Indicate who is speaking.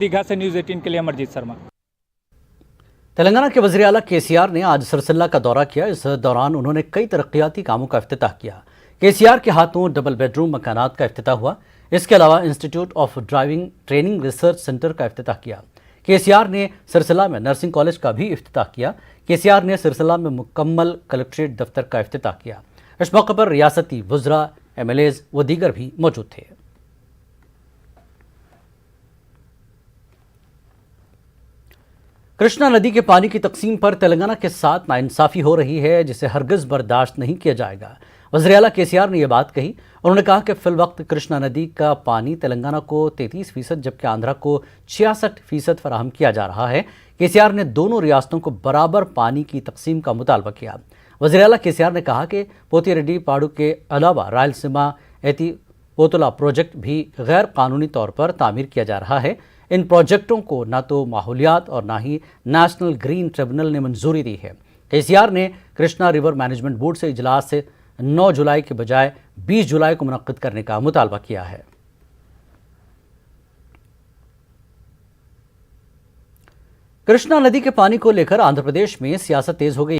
Speaker 1: दीघा से न्यूज़ 18 के लिए अमरजीत शर्मा।
Speaker 2: तेलंगाना के वज़ीर आला केसीआर ने आज सरसल्ला का दौरा किया। इस दौरान उन्होंने कई तरक्याती कामों का इफ्तिताह किया। केसीआर के हाथों डबल बेडरूम मकानात का इफ्तिताह हुआ। इसके अलावा institute of driving training research centre का इफ्तिताह किया। केसीआर ने सिरसिला में नर्सिंग कॉलेज का भी इफ्तिताह किया। केसीआर ने सिरसिला में मुकम्मल कलेक्ट्रेट दफ्तर का इफ्तिताह किया। इस मौके पर रियासती वुज़रा, MLAs व दीगर भी मौजूद थे। कृष्णा नदी के पानी की तकसीम पर तेलंगाना के साथ नाइंसाफ़ी हो रही है, जिसे हरगिज़ बर्दाश्त नहीं किया जाएगा। वज़ीर आला केसीआर ने यह बात कही। उन्होंने कहा कि फिलवक्त कृष्णा नदी का पानी तेलंगाना को 33% जबकि आंध्रा को 66% फराहम किया जा रहा है। केसीआर ने दोनों रियासतों को बराबर पानी की तकसीम का मुतालबा किया। वज़ीर आला केसीआर ने कहा कि पोतिरेड्डी पाड़ू के अलावा रायलसीमा एती पोतुला प्रोजेक्ट भी गैर कानूनी तौर पर तामीर किया जा रहा है। इन प्रोजेक्टों को न तो माहौलियात और न ही नेशनल ग्रीन ट्रिब्यूनल ने मंजूरी दी है। केसीआर ने कृष्णा रिवर मैनेजमेंट बोर्ड से इजलास से 9 जुलाई के बजाय 20 जुलाई को मुनक्किद करने का मुतालबा किया है। कृष्णा नदी के पानी को लेकर आंध्र प्रदेश में सियासत तेज हो गई।